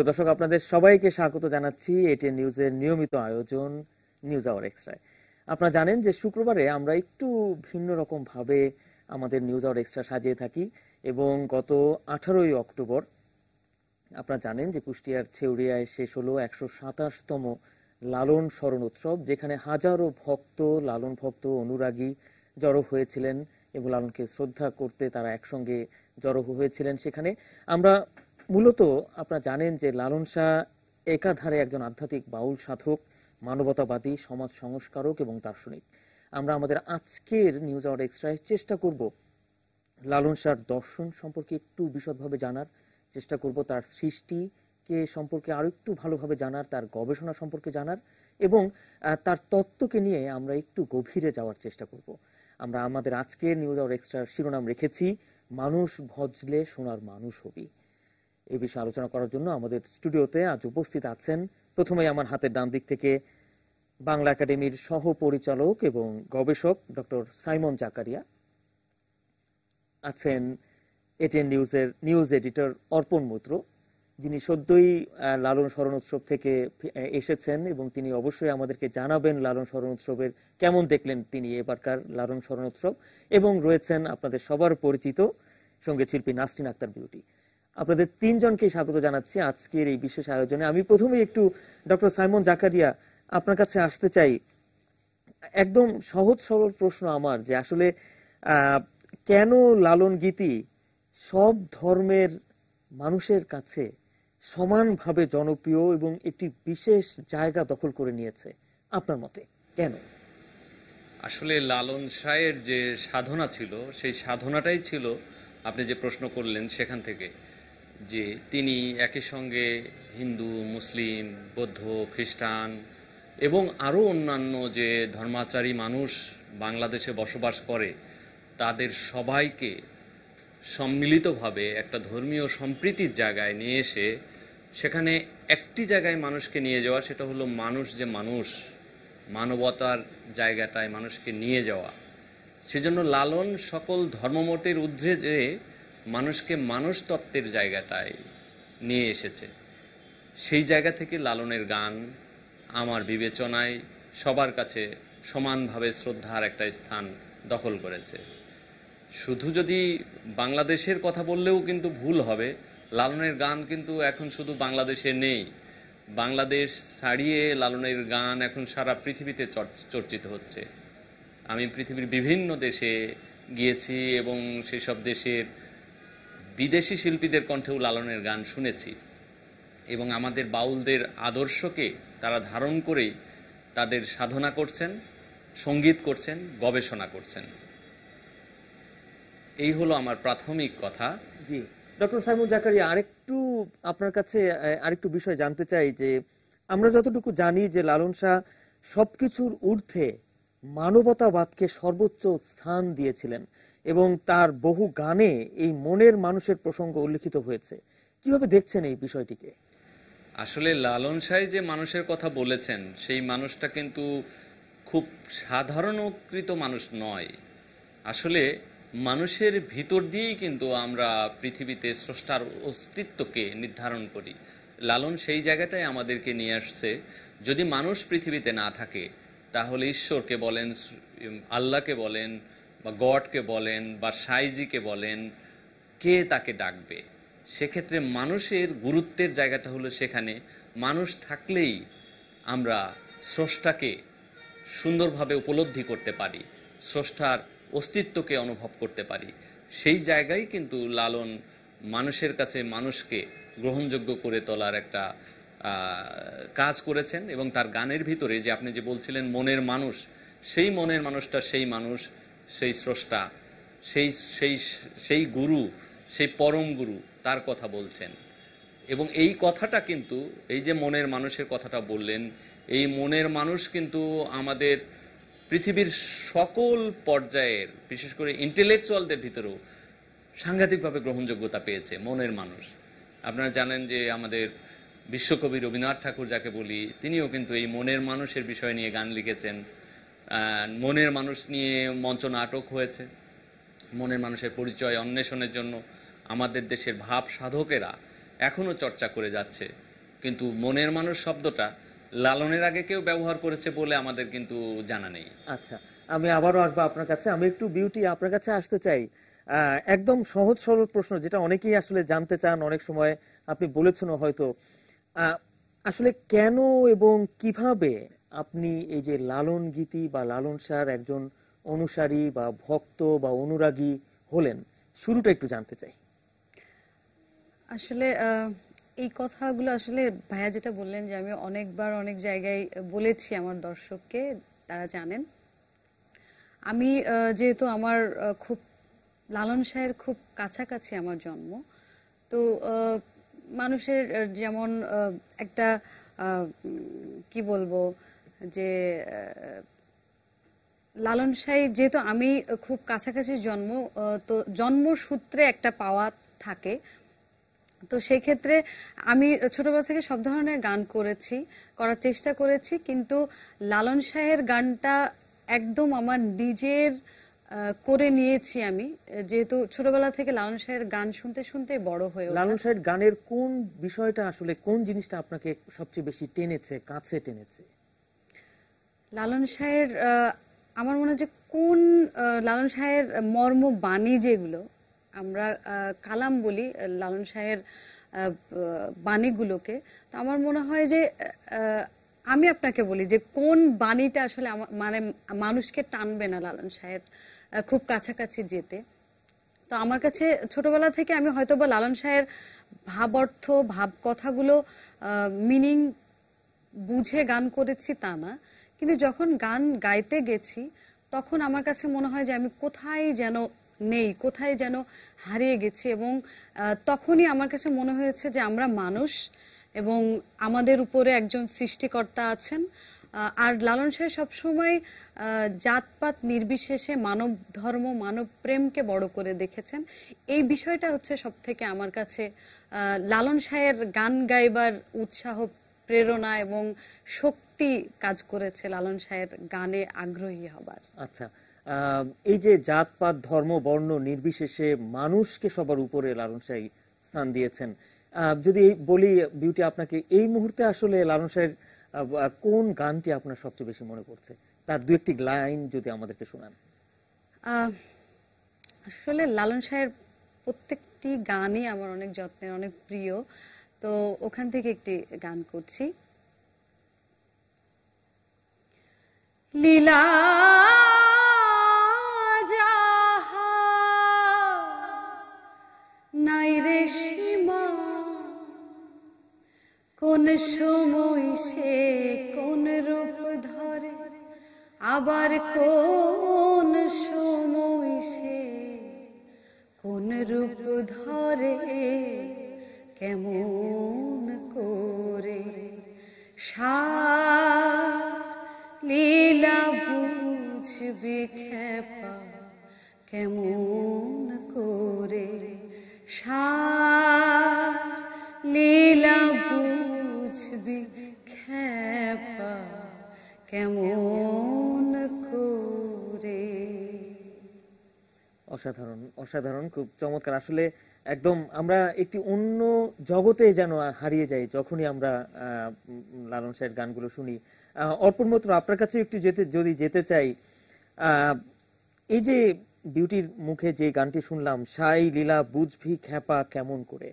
সুপ্রিয় দর্শক, আপনাদের সবাইকে স্বাগত জানাচ্ছি এটিএন নিউজের নিয়মিত আয়োজন নিউজ আওয়ার এক্সট্রায়। আপনারা জানেন যে শুক্রবারে আমরা একটু ভিন্ন রকম ভাবে আমাদের নিউজ আওয়ার এক্সট্রা সাজিয়ে থাকি এবং গত 18ই অক্টোবর আপনারা জানেন যে কুষ্টিয়ার ছেউরিয়ায় শেষ হলো 127তম লালন স্মরণ উৎসব, যেখানে হাজারো ভক্ত, লালন ভক্ত, অনুরাগী জড়ো হয়েছিলেন এবং লালনকে শ্রদ্ধা করতে তারা একসঙ্গে জড়ো হয়েছিলেন। সেখানে আমরা মূলত আপনারা জানেন যে লালন শাহ একাধারে একজন আধ্যাত্মিক বাউল সাধক, মানবতাবাদী, সমাজ সংস্কারক এবং দার্শনিক। আমরা আমাদের আজকের নিউজ আওয়ার এক্সট্রায় চেষ্টা করব লালন শাহর দর্শন সম্পর্কে একটু বিশদভাবে জানার চেষ্টা করব, তার সৃষ্টিকে সম্পর্কে আরো একটু ভালোভাবে জানার, তার গবেষণা সম্পর্কে জানার এবং তার তত্ত্বকে নিয়ে আমরা একটু গভীরে যাওয়ার চেষ্টা করব। আমরা আমাদের আজকের নিউজ আওয়ার এক্সট্রার শিরোনাম রেখেছি মানুষ ভজলে সোনার মানুষ হবি। এই বিষয়ে আলোচনা করার জন্য আমাদের স্টুডিওতে আজ উপস্থিত আছেন, প্রথমেই আমার হাতের ডান দিক থেকে বাংলা একাডেমির সহ পরিচালক এবং গবেষক ডক্টর সাইমন জাকারিয়া, আছেন এটিএন নিউজের নিউজ এডিটর অর্পণ মৈত্র, যিনি সদ্যই লালন স্মরণ উৎসব থেকে এসেছেন এবং তিনি অবশ্যই আমাদেরকে জানাবেন লালন স্মরণ উৎসবের কেমন দেখলেন তিনি এবারকার লালন স্মরণ উৎসব। এবং রয়েছেন আপনাদের সবার পরিচিত সঙ্গীত শিল্পী নাসরিন আক্তার বিউটি। আপনাদের তিনজনকে স্বাগত জানাচ্ছি আজকের এই বিশেষ আয়োজনে। আমি প্রথমেই একটু ডক্টর সাইমন জাকারিয়া আপনার কাছে আসতে চাই। একদম সহজ সরল প্রশ্ন আমার, যে আসলে কেন লালন গীতি সব ধর্মের মানুষের কাছে সমানভাবে জনপ্রিয় এবং একটি বিশেষ জায়গা দখল করে নিয়েছে আপনার মতে কেন? আসলে লালন শাহের যে সাধনা ছিল সেই সাধনাটাই ছিল, আপনি যে প্রশ্ন করলেন সেখান থেকে, যে তিনি একই সঙ্গে হিন্দু, মুসলিম, বৌদ্ধ, খ্রিস্টান এবং আরও অন্যান্য যে ধর্মাচারী মানুষ বাংলাদেশে বসবাস করে তাদের সবাইকে সম্মিলিতভাবে একটা ধর্মীয় সম্প্রীতির জায়গায় নিয়ে এসে সেখানে একটি জায়গায় মানুষকে নিয়ে যাওয়া, সেটা হলো মানুষ যে মানুষ, মানবতার জায়গাটায় মানুষকে নিয়ে যাওয়া। সেজন্য লালন সকল ধর্মমতের ঊর্ধ্বে যে মানুষকে মানুষ তত্ত্বের জায়গাটায় নিয়ে এসেছে। সেই জায়গা থেকে লালনের গান আমার বিবেচনায় সবার কাছে সমানভাবে শ্রদ্ধার একটা স্থান দখল করেছে। শুধু যদি বাংলাদেশের কথা বললেও কিন্তু ভুল হবে, লালনের গান কিন্তু এখন শুধু বাংলাদেশে নেই। বাংলাদেশ ছাড়িয়ে লালনের গান এখন সারা পৃথিবীতে চর্চিত হচ্ছে। আমি পৃথিবীর বিভিন্ন দেশে গিয়েছি এবং সেসব দেশের বিদেশি শিল্পীদের কণ্ঠেও লালনের গান শুনেছি এবং আমাদের বাউলদের আদর্শকে তারা ধারণ করেই তাদের সাধনা করছেন, সঙ্গীত করছেন, গবেষণা করছেন। এই হলো আমার প্রাথমিক কথা। জি, ডক্টর সাইমন জাকারিয়া, আরেকটু আপনার কাছে আরেকটু বিষয় জানতে চাই, যে আমরা যতটুকু জানি যে লালন শাহ সবকিছুর ঊর্ধ্বে মানবতাবাদকে সর্বোচ্চ স্থান দিয়েছিলেন এবং তার বহু গানে এই মনের মানুষের প্রসঙ্গ উল্লেখিত হয়েছে। কিভাবে দেখছেন এই বিষয়টিকে? আসলে লালন শাহ যে মানুষের কথা বলেছেন সেই মানুষটা কিন্তু খুব সাধারণকৃত মানুষ নয়। আসলে মানুষের ভিতর দিয়েই কিন্তু আমরা পৃথিবীতে স্রষ্টার অস্তিত্বকে নির্ধারণ করি। লালন সেই জায়গাটায় আমাদেরকে নিয়ে আসছে। যদি মানুষ পৃথিবীতে না থাকে তাহলে ঈশ্বরকে বলেন, আল্লাহকে বলেন বা গডকে বলেন বা সাইজিকে বলেন, কে তাকে ডাকবে? সেক্ষেত্রে মানুষের গুরুত্বের জায়গাটা হলো সেখানে। মানুষ থাকলেই আমরা স্রষ্টাকে সুন্দরভাবে উপলব্ধি করতে পারি, স্রষ্টার অস্তিত্বকে অনুভব করতে পারি। সেই জায়গায় কিন্তু লালন মানুষের কাছে মানুষকে গ্রহণযোগ্য করে তোলার একটা কাজ করেছেন এবং তার গানের ভিতরে যে আপনি যে বলছিলেন মনের মানুষ, সেই মনের মানুষটা সেই মানুষ, সেই স্রষ্টা, সেই সেই সেই গুরু, সেই পরম গুরু, তার কথা বলছেন। এবং এই কথাটা কিন্তু, এই যে মনের মানুষের কথাটা বললেন, এই মনের মানুষ কিন্তু আমাদের পৃথিবীর সকল পর্যায়ের, বিশেষ করে ইন্টেলেকচুয়ালদের ভিতরেও সাংঘাতিকভাবে গ্রহণযোগ্যতা পেয়েছে মনের মানুষ। আপনারা জানেন যে আমাদের বিশ্বকবি রবীন্দ্রনাথ ঠাকুর যাকে বলি, তিনিও কিন্তু এই মনের মানুষের বিষয় নিয়ে গান লিখেছেন। মনের মানুষ নিয়ে মঞ্চ নাটক হয়েছে। মনের মানুষের পরিচয় অন্বেষণের জন্য আমাদের দেশের ভাব সাধকেরা এখনও চর্চা করে যাচ্ছে। কিন্তু মনের মানুষ শব্দটা লালনের আগে কেউ ব্যবহার করেছে বলে আমাদের কিন্তু জানা নেই। আচ্ছা, আমি আবারও আসবো আপনার কাছে। আমি একটু বিউটি আপনার কাছে আসতে চাই। একদম সহজ সরল প্রশ্ন, যেটা অনেকেই আসলে জানতে চান, অনেক সময় আপনি বলেছেনও হয়তো। আহ, আসলে কেন এবং কিভাবে আপনি এই যে লালন গীতি বা লালন শাহর একজন অনুসারী বা ভক্ত বা অনুরাগী হলেন, শুরুটা একটু জানতে চাই। আসলে এই কথাগুলো আসলে ভাইয়া যেটা বললেন যে আমি অনেকবার অনেক জায়গায় বলেছি আমার দর্শককে, তারা জানেন। আমি যেহেতু আমার খুব লালন শাহের খুব কাছাকাছি আমার জন্ম, তো মানুষের যেমন একটা কি বলবো যে লালন শাহ যেহেতু আমি খুব কাছাকাছি জন্ম, তো জন্মসূত্রে একটা পাওয়া থাকে। তো সেই ক্ষেত্রে আমি ছোটবেলা থেকে সব ধরনের গান করার চেষ্টা করেছি, কিন্তু লালন শাহের গানটা একদম আমার নিজের করে নিয়েছি আমি, যেহেতু ছোটবেলা থেকে লালন শাহের গান শুনতে শুনতে বড় হয়ে ওঠা। লালন শাহের গানের কোন বিষয়টা আসলে, কোন জিনিসটা আপনাকে সবচেয়ে বেশি টেনেছে, কাছে টেনেছে? লালন শাহের আমার মনে হয় যে কোন লালন শাহের মর্ম বাণী যেগুলো আমরা কালাম বলি লালন শাহের বাণীগুলোকে, তো আমার মনে হয় যে আমি আপনাকে বলি যে কোন বাণীটা আসলে মানে মানুষকে টানবে না লালন শাহের খুব কাছাকাছি যেতে। তো আমার কাছে ছোটবেলা থেকে আমি হয়তোবা লালন শাহের ভাব অর্থ ভাব কথাগুলো মিনিং বুঝে গান করেছি তা না, কিন্তু যখন গান গাইতে গেছি তখন আমার কাছে মনে হয় যে আমি কোথায় যেন নেই, কোথায় যেন হারিয়ে গেছি। এবং তখনই আমার কাছে মনে হয়েছে যে আমরা মানুষ এবং আমাদের উপরে একজন সৃষ্টিকর্তা আছেন। আর লালন শাহ সবসময় জাতপাত নির্বিশেষে মানব ধর্ম মানব প্রেমকে বড় করে দেখেছেন। এই বিষয়টা হচ্ছে সব থেকে আমার কাছে লালন শাহের গান গাইবার উৎসাহ, প্রেরণা এবং শক্তি কাজ করেছে লালন শাহের গানে আগ্রহী হবার। আচ্ছা, এই যে জাতপাত ধর্ম বর্ণ নির্বিশেষে মানুষকে সবার উপরে লালন শাহ স্থান দিয়েছেন, যদি বলি বিউটি আপনাকে, এই মুহূর্তে আসলে লালন শাহের কোন গানটি আপনার সবচেয়ে বেশি মনে পড়ছে? তার দু একটি লাইন যদি আমাদেরকে শোনান। আসলে লালন শাহের প্রত্যেকটি গানই আমার অনেক যত্নের, অনেক প্রিয়। তো ওখান থেকে একটি গান করছি। লীলা যাহা নাই রে সীমা, কোন সময় সে কোন রূপ ধরে, আবার কোন সময় সে কোন রূপ ধরে, কেমন করে লীলা বুঝবি খেপা, কেমন করে লীলা বুঝবি খেপা, কেমন করে। অসাধারণ, অসাধারণ, খুব চমৎকার। আসলে একদম আমরা একটি অন্য জগতে যেন হারিয়ে যাই যখনই আমরা লালন শাহের গানগুলো শুনি। অর্পণ মাত্র আপনার কাছে একটু যদি যেতে চাই, এই যে বিউটির মুখে যে গানটি শুনলাম, সাই লীলা বুঝভি খ্যাপা কেমন করে,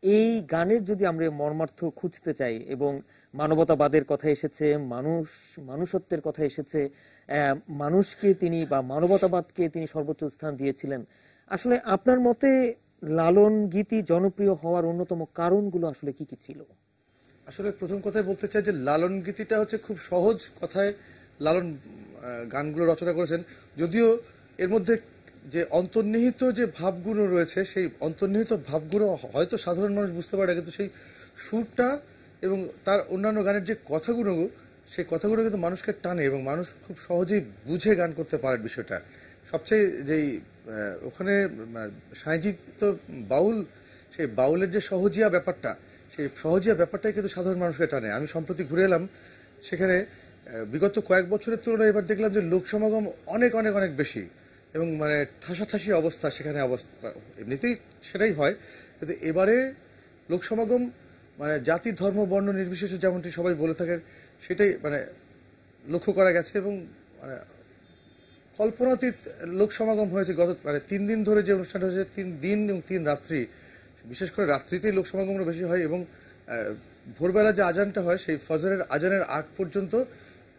এই গানের যদি আমরা মর্মার্থ খুঁজতে চাই, এবং মানবতাবাদের কথা এসেছে, মানুষত্বের কথা এসেছে, মানুষকে তিনি বা মানবতাবাদকে তিনি সর্বোচ্চ স্থান দিয়েছিলেন। আসলে আপনার মতে লালন গীতি জনপ্রিয় হওয়ার অন্যতম কারণগুলো আসলে কি কি ছিল? আসলে প্রথম কথায় বলতে চাই যে লালন গীতিটা হচ্ছে খুব সহজ কথায় লালন গানগুলো রচনা করেছেন, যদিও এর মধ্যে যে অন্তর্নিহিত যে ভাবগুলো রয়েছে সেই অন্তর্নিহিত ভাবগুলো হয়তো সাধারণ মানুষ বুঝতে পারে, কিন্তু সেই সুরটা এবং তার অন্যান্য গানের যে কথাগুলো, সেই কথাগুলো কিন্তু মানুষকে টানে এবং মানুষ খুব সহজেই বুঝে গান করতে পারে বিষয়টা। সবচেয়ে যেই ওখানে সাঁইজি তো বাউল, সেই বাউলের যে সহজিয়া ব্যাপারটা, সেই সহজিয়া ব্যাপারটাই কিন্তু সাধারণ মানুষকে টানে। আমি সম্প্রতি ঘুরে এলাম সেখানে, বিগত কয়েক বছরের তুলনায় এবার দেখলাম যে লোক সমাগম অনেক অনেক অনেক বেশি এবং মানে ঠাসাঠাসি অবস্থা সেখানে, অবস্থা এমনিতেই সেটাই হয়, কিন্তু এবারে লোক সমাগম মানে জাতি ধর্ম বর্ণ নির্বিশেষে যেমনটি সবাই বলে থাকেন সেটাই মানে লক্ষ্য করা গেছে। এবং মানে কল্পনাতীত লোক সমাগম হয়েছে গত মানে 3 দিন ধরে যে অনুষ্ঠানটা হয়েছে, 3 দিন এবং 3 রাত্রি, বিশেষ করে রাত্রিতেই লোক সমাগমটা বেশি হয়। এবং ভোরবেলা যে আজানটা হয় সেই ফজরের আজানের আগ পর্যন্ত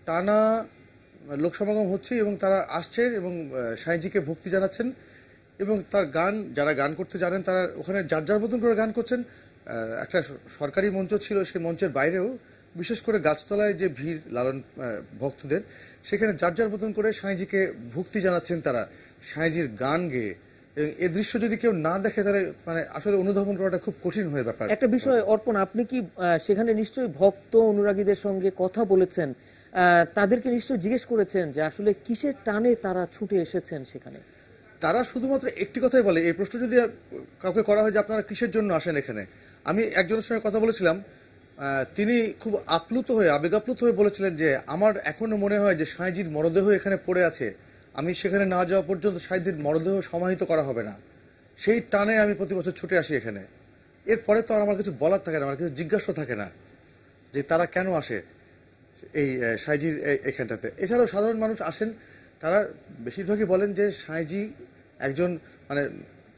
টানা লোক সমাগম হচ্ছে এবং তারা আসছে এবং সাঁইজিকে ভক্তি জানাচ্ছেন। এবং তার গান, যারা গান করতে জানেন তারা ওখানে যার যার মতন করে গান করছেন। একটা সরকারি মঞ্চ ছিল, সেই মঞ্চের বাইরেও বিশেষ করে গাছতলায় যে ভিড় লালন ভক্তদের, সেখানে যার যার মতন করে সাঁইজিকে ভক্তি জানাচ্ছেন তারা সাঁইজির গান গেয়ে। এবং এই দৃশ্য যদি কেউ না দেখে তাহলে মানে আসলে অনুধাবন করাটা খুব কঠিন হয়ে ব্যাপার। একটা বিষয় অর্পণ, আপনি কি সেখানে নিশ্চয়ই ভক্ত অনুরাগীদের সঙ্গে কথা বলেছেন, তাদেরকে নিশ্চয়ই জিজ্ঞেস করেছেন যে আসলে কিসের টানে তারা ছুটে এসেছেন সেখানে? তারা শুধুমাত্র একটি কথাই বলে, এই প্রশ্ন যদি কাউকে করা হয় যে আপনারা কিসের জন্য আসেন এখানে, আমি একজনের সঙ্গে কথা বলেছিলাম, তিনি খুব আপ্লুত হয়ে আবেগাপ্লুত হয়ে বলেছিলেন যে আমার এখনো মনে হয় যে সাঁইজির মরদেহ এখানে পড়ে আছে, আমি সেখানে না যাওয়া পর্যন্ত সাঁইজির মরদেহ সমাহিত করা হবে না, সেই টানে আমি প্রতি বছর ছুটে আসি এখানে। এরপরে তো আর আমার কিছু বলার থাকে না, আমার কিছু জিজ্ঞাসা থাকে না যে তারা কেন আসে এই সাঁইজির এখানটাতে। এছাড়াও সাধারণ মানুষ আসেন, তারা বেশিরভাগই বলেন যে সাঁইজি একজন মানে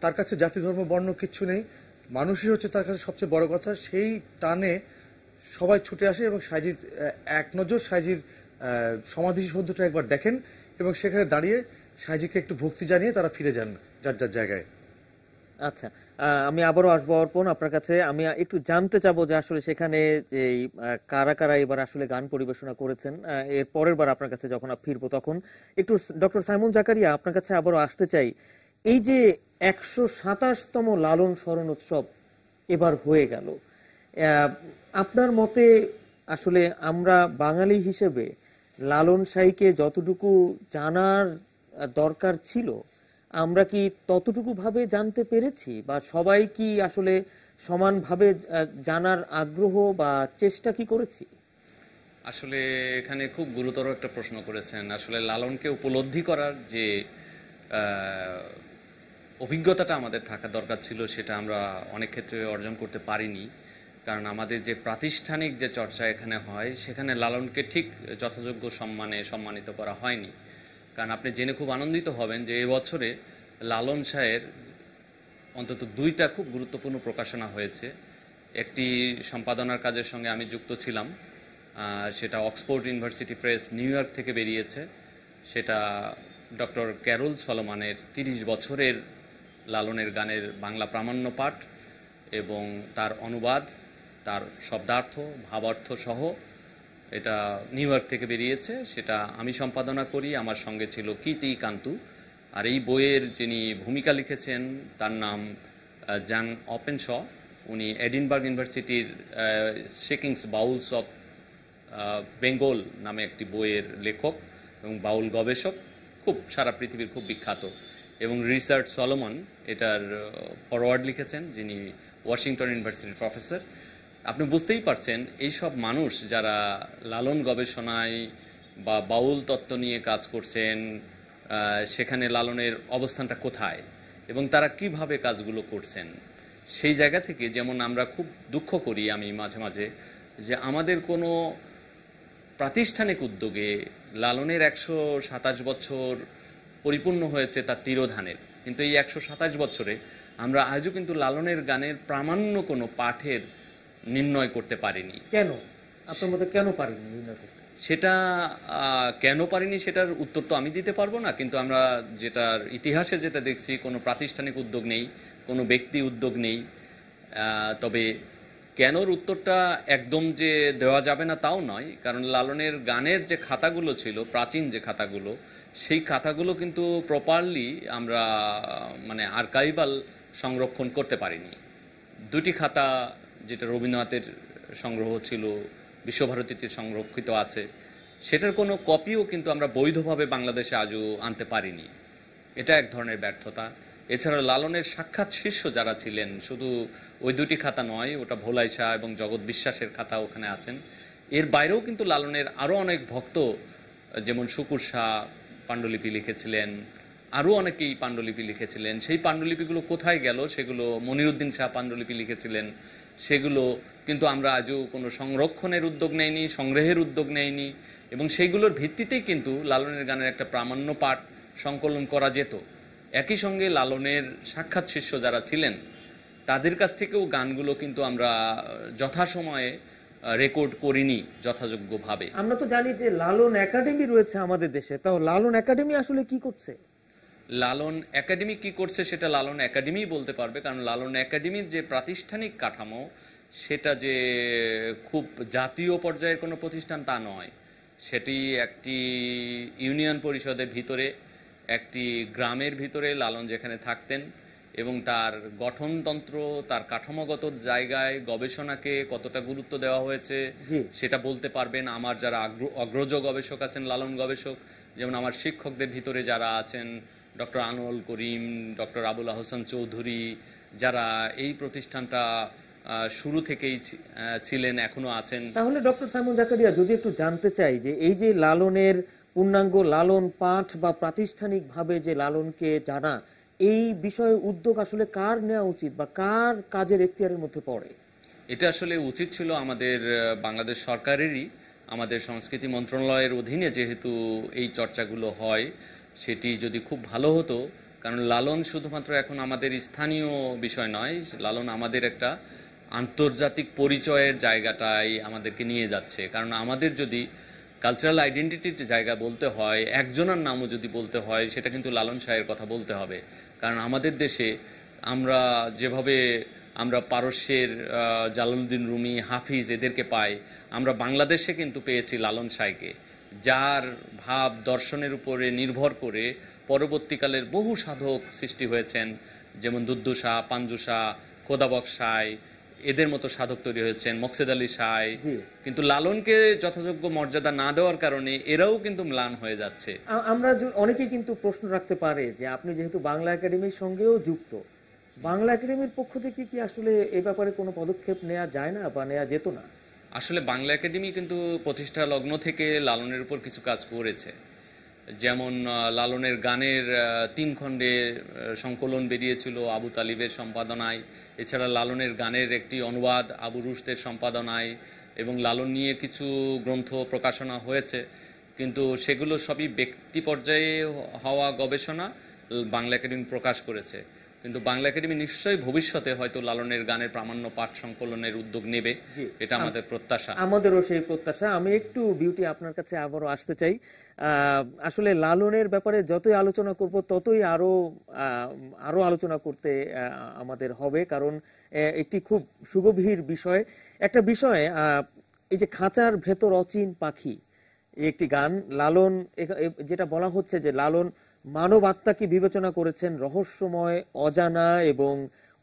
তার কাছে জাতি ধর্ম বর্ণ কিচ্ছু নেই, মানুষই হচ্ছে তার কাছে সবচেয়ে বড় কথা। সেই টানে সবাই ছুটে আসে এবং সাঁইজির এক নজর সাঁইজির সমাধিসৌধটা একবার দেখেন এবং সেখানে দাঁড়িয়ে সাঁইজিকে একটু ভক্তি জানিয়ে তারা ফিরে যান যার যার জায়গায়। আচ্ছা, আমি আবারও আসবো অর্পণ আপনার কাছে। আমি একটু জানতে চাবো যে আসলে সেখানে যে কারা কারা এবার আসলে গান পরিবেশনা করেছেন। এর পরের বার আপনার কাছে যখন ফিরবো তখন একটু ডক্টর সাইমন জাকারিয়া আপনার কাছে আবারও আসতে চাই। এই যে 127তম লালন স্মরণ উৎসব এবার হয়ে গেল, আপনার মতে আসলে আমরা বাঙালি হিসেবে লালন সাঁইকে যতটুকু জানার দরকার ছিল আমরা কি ততটুকু ভাবে জানতে পেরেছি, বা সবাই কি আসলে সমানভাবে জানার আগ্রহ বা চেষ্টা কি করেছি? আসলে এখানে খুব গুরুতর একটা প্রশ্ন করেছেন। আসলে লালনকে উপলব্ধি করার যে অভিজ্ঞতাটা আমাদের থাকা দরকার ছিল সেটা আমরা অনেক ক্ষেত্রে অর্জন করতে পারিনি, কারণ আমাদের যে প্রাতিষ্ঠানিক যে চর্চা এখানে হয় সেখানে লালনকে ঠিক যথাযোগ্য সম্মানে সম্মানিত করা হয়নি। কারণ আপনি জেনে খুব আনন্দিত হবেন যে এবছরে লালন সাঁইয়ের অন্তত 2টা খুব গুরুত্বপূর্ণ প্রকাশনা হয়েছে। একটি সম্পাদনার কাজের সঙ্গে আমি যুক্ত ছিলাম, সেটা Oxford university press new York থেকে বেরিয়েছে। সেটা ডক্টর ক্যারল সলোমনের 30 বছরের লালনের গানের বাংলা প্রামাণ্য পাঠ এবং তার অনুবাদ, তার শব্দার্থ ভাবার্থ সহ এটা নিউ ইয়র্ক থেকে বেরিয়েছে। সেটা আমি সম্পাদনা করি, আমার সঙ্গে ছিল কীতি কান্তু। আর এই বইয়ের যিনি ভূমিকা লিখেছেন তার নাম জ্যান অপেনশ। উনি এডিনবার্গ ইউনিভার্সিটির শেকিংস বাউলস অফ বেঙ্গল নামে একটি বইয়ের লেখক এবং বাউল গবেষক, খুব সারা পৃথিবীর খুব বিখ্যাত। এবং রিচার্ড সলোমন এটার ফরওয়ার্ড লিখেছেন, যিনি ওয়াশিংটন ইউনিভার্সিটির প্রফেসর। আপনি বুঝতেই পারছেন এইসব মানুষ যারা লালন গবেষণায় বা বাউল তত্ত্ব নিয়ে কাজ করছেন, সেখানে লালনের অবস্থানটা কোথায় এবং তারা কিভাবে কাজগুলো করছেন। সেই জায়গা থেকে যেমন আমরা খুব দুঃখ করি আমি মাঝে মাঝে যে আমাদের কোনো প্রাতিষ্ঠানিক উদ্যোগে লালনের 127 বছর পরিপূর্ণ হয়েছে তার তিরোধানের, কিন্তু এই 127 বছরে আমরা আজও কিন্তু লালনের গানের প্রামাণ্য কোনো পাঠের নির্ণয় করতে পারিনি। কেন আপনার মতে কেন পারিনি নির্ণয় করতে? সেটা কেন পারিনি সেটার উত্তর তো আমি দিতে পারবো না, কিন্তু আমরা যেটার ইতিহাসে যেটা দেখছি কোনো প্রাতিষ্ঠানিক উদ্যোগ নেই, কোনো ব্যক্তি উদ্যোগ নেই। তবে কেনর উত্তরটা একদম যে দেওয়া যাবে না তাও নয়, কারণ লালনের গানের যে খাতাগুলো ছিল, প্রাচীন যে খাতাগুলো, সেই খাতাগুলো কিন্তু প্রপারলি আমরা মানে আর্কাইভাল সংরক্ষণ করতে পারিনি। 2টি খাতা, যেটা রবীন্দ্রনাথের সংগ্রহ ছিল, বিশ্বভারতীতে সংরক্ষিত আছে, সেটার কোনো কপিও কিন্তু আমরা বৈধভাবে বাংলাদেশে আজও আনতে পারিনি। এটা এক ধরনের ব্যর্থতা। এছাড়া লালনের সাক্ষাৎ শিষ্য যারা ছিলেন, শুধু ওই 2টি খাতা নয়, ওটা ভোলাই শাহ এবং জগৎ বিশ্বাসের খাতা ওখানে আছেন। এর বাইরেও কিন্তু লালনের আরও অনেক ভক্ত, যেমন শুকুর শাহ পাণ্ডুলিপি লিখেছিলেন, আরও অনেকেই পাণ্ডুলিপি লিখেছিলেন। সেই পাণ্ডুলিপিগুলো কোথায় গেল? সেগুলো মনিরুদ্দিন শাহ পাণ্ডুলিপি লিখেছিলেন, সেগুলো কিন্তু আমরা আজও কোনো সংরক্ষণের উদ্যোগ নেইনি, সংগ্রহের উদ্যোগ নেইনি, এবং সেইগুলোর ভিত্তিতেই কিন্তু লালনের গানের একটা প্রামাণ্য পাঠ সংকলন করা যেত। একই সঙ্গে লালনের সাক্ষাৎ শিষ্য যারা ছিলেন তাদের কাছ থেকেও গানগুলো কিন্তু আমরা যথাসময়ে রেকর্ড করিনি যথাযোগ্যভাবে। আমরা তো জানি যে লালন একাডেমি রয়েছে আমাদের দেশে, তাও লালন একাডেমি আসলে কি করছে? লালন একাডেমি কি করছে সেটা লালন একাডেমি বলতে পারবে, কারণ লালন একাডেমির যে প্রাতিষ্ঠানিক কাঠামো সেটা যে খুব জাতীয় পর্যায়ের কোনো প্রতিষ্ঠান তা নয়। সেটি একটি ইউনিয়ন পরিষদের ভিতরে, একটি গ্রামের ভিতরে লালন যেখানে থাকতেন, এবং তার গঠনতন্ত্র, তার কাঠামোগত জায়গায় গবেষণাকে কতটা গুরুত্ব দেওয়া হয়েছে সেটা বলতে পারবেন আমার যারা অগ্রজ গবেষক আছেন, লালন গবেষক, যেমন আমার শিক্ষকদের ভিতরে যারা আছেন ডক্টর আনোয়ার করিম, ডক্টর আবুল আহসান চৌধুরী, যারা এই প্রতিষ্ঠানটা শুরু থেকেই ছিলেন, এখনো আছেন। তাহলে ডক্টর সাইমন জাকারিয়া, যদি একটু জানতে চাই যে এই যে লালনের পূর্ণাঙ্গ লালন পাঠ বা প্রাতিষ্ঠানিকভাবে যে লালনকে জানা, এই বিষয়ে উদ্যোগ আসলে কার নেওয়া উচিত বা কার কাজের এখতিয়ারের মধ্যে পড়ে? এটা আসলে উচিত ছিল আমাদের বাংলাদেশ সরকারেরই। আমাদের সংস্কৃতি মন্ত্রণালয়ের অধীনে যেহেতু এই চর্চাগুলো হয়, সেটি যদি খুব ভালো হতো। কারণ লালন শুধুমাত্র এখন আমাদের স্থানীয় বিষয় নয়, লালন আমাদের একটা আন্তর্জাতিক পরিচয়ের জায়গাটাই আমাদেরকে নিয়ে যাচ্ছে। কারণ আমাদের যদি কালচারাল আইডেন্টিটির জায়গা বলতে হয়, একজনের নামও যদি বলতে হয়, সেটা কিন্তু লালন শাহের কথা বলতে হবে। কারণ আমাদের দেশে আমরা যেভাবে আমরা পারস্যের জালালউদ্দিন রুমি, হাফিজ এদেরকে পাই, আমরা বাংলাদেশে কিন্তু পেয়েছি লালন শাহকে, যার ভাব দর্শনের উপরে নির্ভর করে পরবর্তীকালের বহু সাধক সৃষ্টি হয়েছেন, যেমন দুদ্দু শাহ, পাঞ্জু শাহ, খোদাবক্স শাহ, এদের মতো সাধক তৈরি হয়েছেন, মকসেদ আলী শাহ। কিন্তু লালনকে যথাযোগ্য মর্যাদা না দেওয়ার কারণে এরাও কিন্তু ম্লান হয়ে যাচ্ছে। আমরা অনেকেই কিন্তু প্রশ্ন রাখতে পারে যে আপনি যেহেতু বাংলা একাডেমির সঙ্গেও যুক্ত, বাংলা একাডেমির পক্ষ থেকে কি আসলে এই ব্যাপারে কোনো পদক্ষেপ নেওয়া যায় না বা নেওয়া যেত না? আসলে বাংলা একাডেমি কিন্তু প্রতিষ্ঠা লগ্ন থেকে লালনের উপর কিছু কাজ করেছে। যেমন লালনের গানের 3 খণ্ডে সংকলন বেরিয়েছিল আবু তালিবের সম্পাদনায়, এছাড়া লালনের গানের একটি অনুবাদ আবু রুশদের সম্পাদনায়, এবং লালন নিয়ে কিছু গ্রন্থ প্রকাশনা হয়েছে। কিন্তু সেগুলো সবই ব্যক্তি পর্যায়ে হওয়া গবেষণা বাংলা একাডেমি প্রকাশ করেছে। কিন্তু বাংলা একাডেমি নিশ্চয়ই ভবিষ্যতে হয়তো লালনের গানের প্রামাণ্য পাঠ সংকলনের উদ্যোগ নেবে, এটা আমাদের প্রত্যাশা। আমাদেরও সেই প্রত্যাশা। আমি একটু বিউটি আপনার কাছে আবারও আসতে চাই। আসলে লালনের ব্যাপারে যতই আলোচনা করব ততই আরো আলোচনা করতে আমাদের হবে, কারণ একটি খুব সুগভীর বিষয়। একটা বিষয়, এই যে খাঁচার ভেতর অচিন পাখি, একটি গান লালন, যেটা বলা হচ্ছে যে লালন মানব আত্মাকে বিবেচনা করেছেন রহস্যময়, অজানা এবং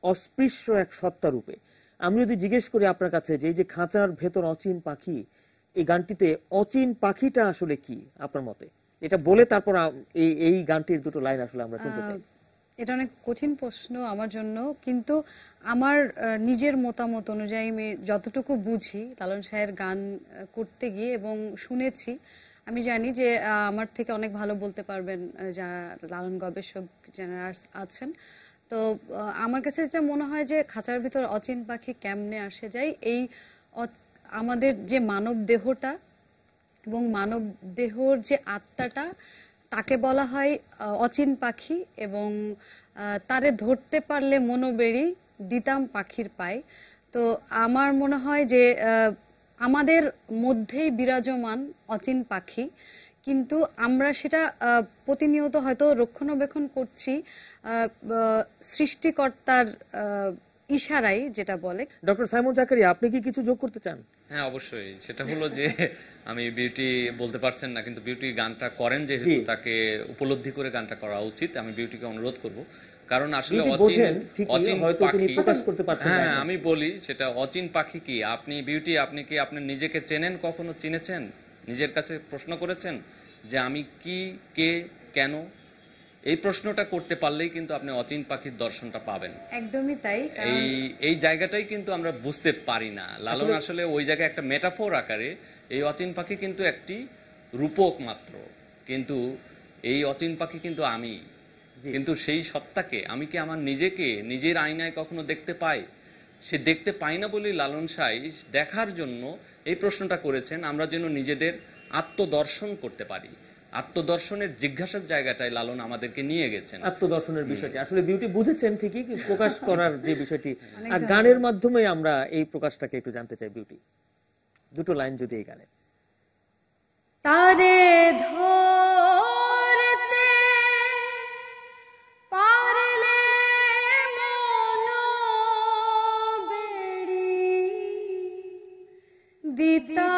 অস্পৃশ্য এক সত্তা রূপে। আমি যদি জিজ্ঞেস করি আপনার কাছে যে এই যে খাঁচার ভেতর অচিন পাখি, এই গানটিতে অচিন পাখিটা আসলে কি আপনার মতে? এটা বলে তারপর এই গানটির দুটো লাইন আসলে আমরা শুনতে চাই। এটা অনেক কঠিন প্রশ্ন আমার জন্য, কিন্তু আমার নিজের মতামত অনুযায়ী আমি যতটুকু বুঝি লালন শাহের গান করতে গিয়ে এবং শুনেছি, আমি জানি যে আমার থেকে অনেক ভালো বলতে পারবেন যারা লালন গবেষক যারা আছেন। তো আমার কাছে যেটা মনে হয় যে খাঁচার ভিতর অচিন পাখি কেমনে আসে যায়, এই আমাদের যে মানব দেহটা এবং মানব দেহর যে আত্মাটা, তাকে বলা হয় অচিন পাখি, এবং তারে ধরতে পারলে মনোবেড়ি দিতাম পাখির পায়। তো আমার মনে হয় যে আমাদের মধ্যেই বিরাজমান অচিন পাখি, কিন্তু আমরা সেটা প্রতিনিয়ত হয়তো রক্ষণাবেক্ষণ করছি সৃষ্টিকর্তার ইশারাই, যেটা বলে। ডক্টর সাইমন জাকারিয়া, আপনি কি কিছু যোগ করতে চান? হ্যাঁ, অবশ্যই। সেটা হলো যে আমি বিউটি বলতে পারছেন না, কিন্তু বিউটি গানটা করেন যেহেতু তাকে উপলব্ধি করে গানটা করা উচিত। আমি বিউটিকে অনুরোধ করব, কারণ আসলে অচিন পাখি, হ্যাঁ আমি বলি সেটা অচিন পাখি কি। আপনি বিউটি, আপনি কি আপনার নিজেকে চেনেন? কখনো চিনেছেন? নিজের কাছে প্রশ্ন করেছেন যে আমি কি, কে, কেন? এই প্রশ্নটা করতে পারলেই কিন্তু আপনি অচিন পাখির দর্শনটা পাবেন। একদমই তাই। এই জায়গাটাই কিন্তু আমরা বুঝতে পারি না। লালন আসলে ওই জায়গায় একটা মেটাফোর আকারে, এই অচিন পাখি কিন্তু একটি রূপক মাত্র, কিন্তু এই অচিন পাখি কিন্তু আমি, কিন্তু সেই সত্তাকে আমি কি আমার নিজেকে নিজের আয়নায় কখনো দেখতে পাই? সে দেখতে পায় না বলেই লালন সাঁই দেখার জন্য এই প্রশ্নটা করেছেন, আমরা যেন নিজেদের আত্মদর্শন করতে পারি। আত্মদর্শনের জিজ্ঞাসার জায়গাটায় লালন আমাদেরকে নিয়ে গেছেন। আত্মদর্শনের বিষয়টি আসলে বিউটি বুঝেছেন ঠিকই, কিন্তু প্রকাশ করার যে বিষয়টি আর গানের মাধ্যমে আমরা এই প্রকাশটাকে একটু জানতে চাই। বিউটি, দুটো লাইন যদি এই গানে। তারে ধরতে পারলে মন বেড়ি দিতা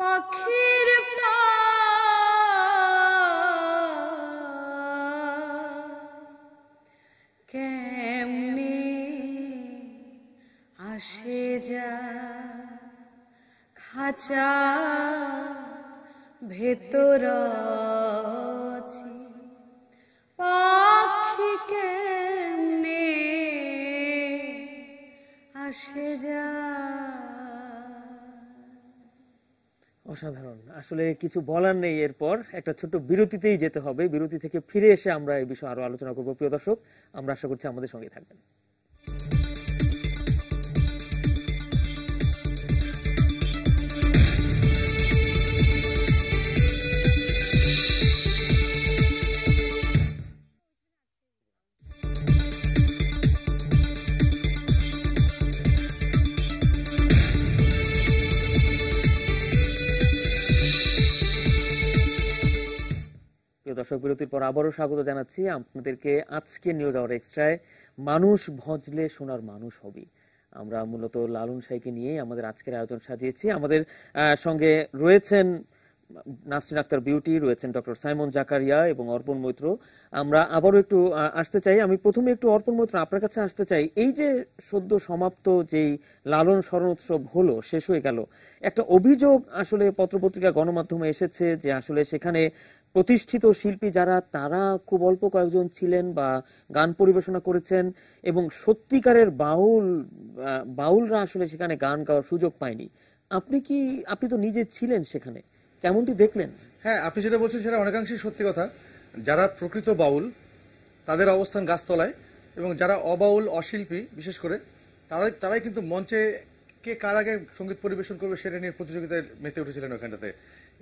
পাখির পা কেমনে আসে যা খাঁচা ভেতর পাখি কেমনে আসে যা। অসাধারণ, আসলে কিছু বলার নেই। এরপর একটা ছোট্ট বিরতিতেই যেতে হবে, বিরতি থেকে ফিরে এসে আমরা এই বিষয়ে আরো আলোচনা করবো। প্রিয় দর্শক, আমরা আশা করছি আমাদের সঙ্গে থাকবেন। দর্শক, বিরতির পর আবারও স্বাগত জানাচ্ছি আপনাদেরকে আজকে নিউজ আওয়ার এক্সট্রায়। মানুষ ভজলে সোনার মানুষ হবে। আমরা মূলত লালন সাঁইকে নিয়েই আমাদের আজকের আয়োজন সাজিয়েছি। আমাদের সঙ্গে রয়েছেন নাসরিন আক্তার বিউটি, রয়েছেন ডক্টর সাইমন জাকারিয়া এবং অর্পণ মৈত্র। আমরা আবারও একটু আসতে চাই, আমি প্রথমে একটু অর্পণ মৈত্র আপনার কাছে আসতে চাই। এই যে সদ্য সমাপ্ত যেই লালন স্মরণ উৎসব হলো, শেষ হয়ে গেল, একটা অভিযোগ আসলে পত্রপত্রিকা গণমাধ্যমে এসেছে যে আসলে সেখানে প্রতিষ্ঠিত শিল্পী যারা, তারা খুব অল্প কয়েকজন ছিলেন বা গান পরিবেশনা করেছেন, এবং সত্যিকারের বাউলরা আসলে সেখানে গান গাওয়ার সুযোগ পায়নি। আপনি তো নিজে ছিলেন সেখানে, কেমনটি দেখলেন? হ্যাঁ, আপনি যেটা বলছেন সেটা অনেকাংশেই সত্যি কথা। যারা প্রকৃত বাউল তাদের অবস্থান গাছতলায়, এবং যারা অবাউল অশিল্পী বিশেষ করে তারাই কিন্তু মঞ্চে কে কার আগে সঙ্গীত পরিবেশন করবে সেটা নিয়ে প্রতিযোগিতায় মেতে উঠেছিলেন ওখানটাতে।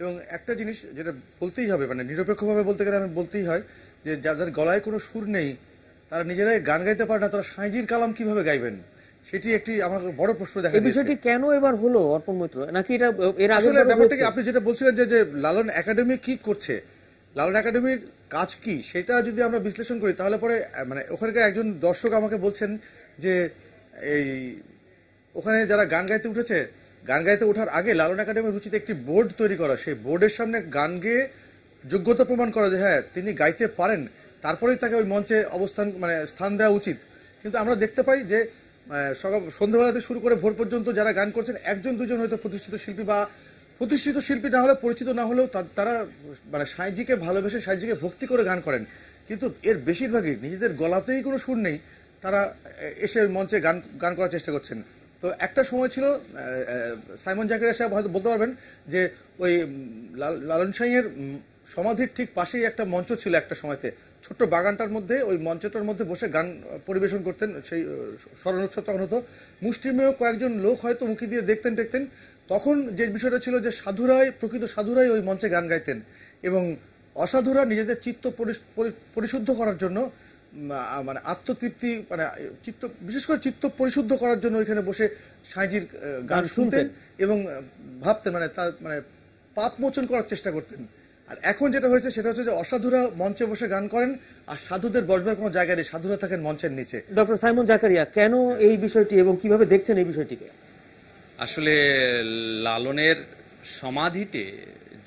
এবং একটা জিনিস যেটা বলতেই হবে, মানে নিরপেক্ষভাবে বলতে গেলে আমি বলতেই হয় যে যাদের গলায় কোনো সুর নেই, তারা নিজেরাই গান গাইতে পারে না, তারা সাঁইজির কালাম কিভাবে গাইবেন, সেটি একটি আমার বড় প্রশ্ন দেখা দিয়েছে। বিষয়টি কেন এবার হলো অর্পণ মৈত্র, নাকি এটা এর আগে? আসলে ব্যাপারটা কি, আপনি যেটা বলছিলেন যে লালন একাডেমি কি করছে, লালন একাডেমির কাজ কি, সেটা যদি আমরা বিশ্লেষণ করি তাহলে পরে মানে ওখানকার একজন দর্শক আমাকে বলছেন যে এই ওখানে যারা গান গাইতে উঠেছে, গান গাইতে ওঠার আগে লালন একাডেমির উচিত একটি বোর্ড তৈরি করা, সেই বোর্ডের সামনে গান গেয়ে যোগ্যতা প্রমাণ করা যে হ্যাঁ তিনি গাইতে পারেন, তারপরেই তাকে ওই মঞ্চে স্থান দেওয়া উচিত। কিন্তু আমরা দেখতে পাই যে সন্ধ্যাবেলা থেকে শুরু করে ভোর পর্যন্ত যারা গান করছেন, একজন দুজন হয়তো প্রতিষ্ঠিত শিল্পী, বা প্রতিষ্ঠিত শিল্পী না হলে, পরিচিত না হলেও তারা সাঁইজিকে ভালোবেসে, সাঁইজিকে ভক্তি করে গান করেন। কিন্তু এর বেশিরভাগই নিজেদের গলাতেই কোনো সুর নেই, তারা এসে মঞ্চে গান করার চেষ্টা করছেন। তো একটা সময় ছিল, সাইমন জাকারিয়া সাহেব হয়তো বলতে পারবেন যে ওই লালন সাঁইয়ের সমাধির ঠিক পাশেই একটা মঞ্চ ছিল একটা সময়তে, ছোট্ট বাগানটার মধ্যে, ওই মঞ্চটার মধ্যে বসে গান পরিবেশন করতেন। সেই স্মরণ উৎসব তখন হতো, মুষ্টিমেয় কয়েকজন লোক হয়তো মুখি দিয়ে দেখতেন। তখন যে বিষয়টা ছিল যে প্রকৃত সাধুরাই ওই মঞ্চে গান গাইতেন, এবং অসাধুরা নিজেদের চিত্ত পরিশুদ্ধ করার জন্য, আত্মতৃপ্তি, বিশেষ করে চিত্ত পরিশুদ্ধ করার জন্য ওইখানে বসে সাঁইজির গান শুনতেন এবং ভাবতেন, পাপ মোচন করার চেষ্টা করতেন। আর এখন যেটা হয়েছে সেটা হচ্ছে যে অসাধুরা মঞ্চে বসে গান করেন, আর সাধুদের বসবার কোনো জায়গা নেই, সাধুরা থাকেন মঞ্চের নিচে। ডক্টর সাইমন জাকারিয়া, কেন এই বিষয়টি এবং কিভাবে দেখছেন এই বিষয়টিকে? আসলে লালনের সমাধিতে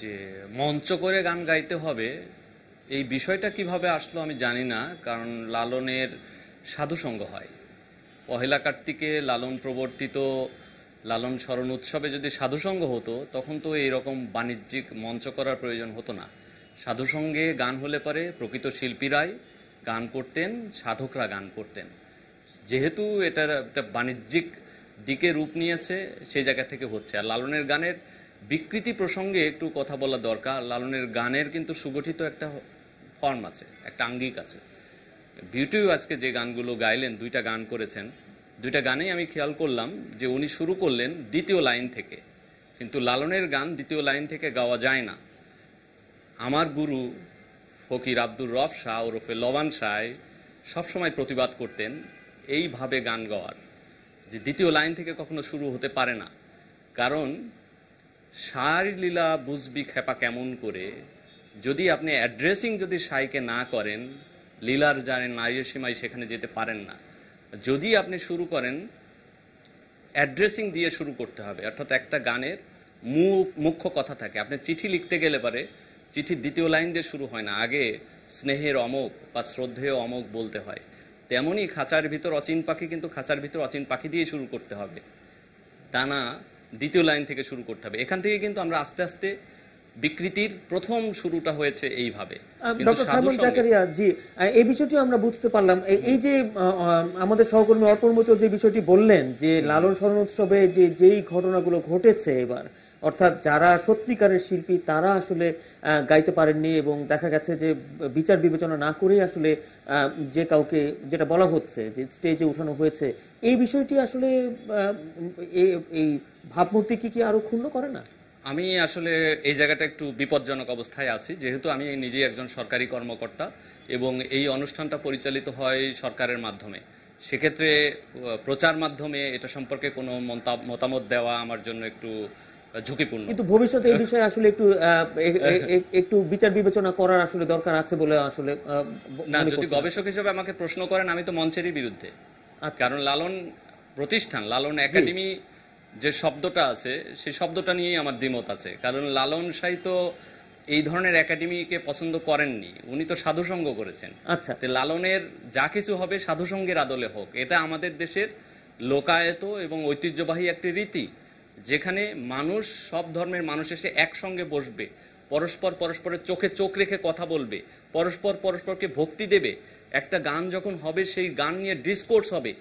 যে মঞ্চ করে গান গাইতে হবে, এই বিষয়টা কিভাবে আসলো আমি জানি না, কারণ লালনের সাধুসঙ্গ হয়। পহেলা কার্তিকে লালন প্রবর্তিত লালন স্মরণ উৎসবে যদি সাধুসঙ্গ হতো, তখন তো এইরকম বাণিজ্যিক মঞ্চ করার প্রয়োজন হতো না। সাধুসঙ্গে গান হলে পরে প্রকৃত শিল্পীরাই গান করতেন, সাধকরা গান করতেন। যেহেতু এটার একটা বাণিজ্যিক দিকে রূপ নিয়েছে, সেই জায়গা থেকে হচ্ছে। আর লালনের গানের বিকৃতি প্রসঙ্গে একটু কথা বলা দরকার। লালনের গানের কিন্তু সুগঠিত একটা ফর্ম আছে, একটা আঙ্গিক আছে। বিউটিও আজকে যে গানগুলো গাইলেন, দুইটা গান করেছেন, দুইটা গানেই আমি খেয়াল করলাম যে উনি শুরু করলেন দ্বিতীয় লাইন থেকে, কিন্তু লালনের গান দ্বিতীয় লাইন থেকে গাওয়া যায় না। আমার গুরু ফকির আব্দুর রব শাহ ওরফে লবান শাহ সবসময় প্রতিবাদ করতেন এইভাবে গান গাওয়ার, যে দ্বিতীয় লাইন থেকে কখনো শুরু হতে পারে না। কারণ সার লীলা বুঝবি খেপা কেমন করে, যদি আপনি অ্যাড্রেসিং যদি সাইকে না করেন, লীলার জানেন নারীর সীমায় সেখানে যেতে পারেন না। যদি আপনি শুরু করেন অ্যাড্রেসিং দিয়ে শুরু করতে হবে, অর্থাৎ একটা গানের মুখ্য কথা থাকে। আপনি চিঠি লিখতে গেলে পারে চিঠির দ্বিতীয় লাইন দিয়ে শুরু হয় না, আগে স্নেহের অমোঘ বা শ্রদ্ধেয় অমোঘ বলতে হয়। তেমনই খাঁচার ভিতর অচিন পাখি, কিন্তু খাঁচার ভিতর অচিন পাখি দিয়ে শুরু করতে হবে, তা না দ্বিতীয় লাইন থেকে শুরু করতে হবে। এখান থেকে কিন্তু আমরা আস্তে আস্তে বিকৃতির প্রথম শুরুটা হয়েছে এইভাবে। ডক্টর সাইমন জাকারিয়া জি, এই বিষয়টি আমরা বুঝতে পারলাম। এই যে আমাদের সহকর্মী অর্পণ মতো যে বিষয়টি বললেন যে লালন স্মরণ উৎসবে যেই ঘটনাগুলো ঘটেছে এবার, অর্থাৎ যারা সত্যিকারের শিল্পী তারা আসলে গাইতে পারেননি এবং দেখা গেছে যে বিচার বিবেচনা না করেই আসলে যে কাউকে যেটা বলা হচ্ছে যে স্টেজে উঠানো হয়েছে, এই বিষয়টি আসলে এই ভাবমূর্তি কি আরো ক্ষুণ্ণ করে না? আমি আসলে এই জায়গাটা একটু বিপজ্জনক অবস্থায় আছি, যেহেতু আমি নিজেই একজন সরকারি কর্মকর্তা এবং এই অনুষ্ঠানটা পরিচালিত হয় সরকারের মাধ্যমে। সেক্ষেত্রে প্রচার মাধ্যমে এটা সম্পর্কে কোনো মতামত দেওয়া আমার জন্য একটু ঝুঁকিপূর্ণ। কিন্তু ভবিষ্যতে এই বিষয়ে আসলে একটু বিচার বিবেচনা করার আসলে দরকার আছে বলে আসলে না, যদি গবেষক হিসেবে আমাকে প্রশ্ন করেন আমি তো মঞ্চেরই বিরুদ্ধে। কারণ লালন প্রতিষ্ঠান, লালন একাডেমি যে শব্দটা আছে সেই শব্দটা নিয়েই আমার দ্বিমত আছে। কারণ লালন সাহিত্য এই ধরনের একাডেমিকে পছন্দ করেননি, উনি তো সাধুসঙ্গ করেছেন। আচ্ছা, লালনের যা কিছু হবে সাধুসঙ্গের আদলে হোক, এটা আমাদের দেশের লোকায়ত এবং ঐতিহ্যবাহী একটি রীতি, যেখানে মানুষ, সব ধর্মের মানুষ এসে একসঙ্গে বসবে, পরস্পরের চোখে চোখ রেখে কথা বলবে, পরস্পরকে ভক্তি দেবে। একটা গান যখন হবে সেই গান নিয়ে ডিসকোর্স হবে।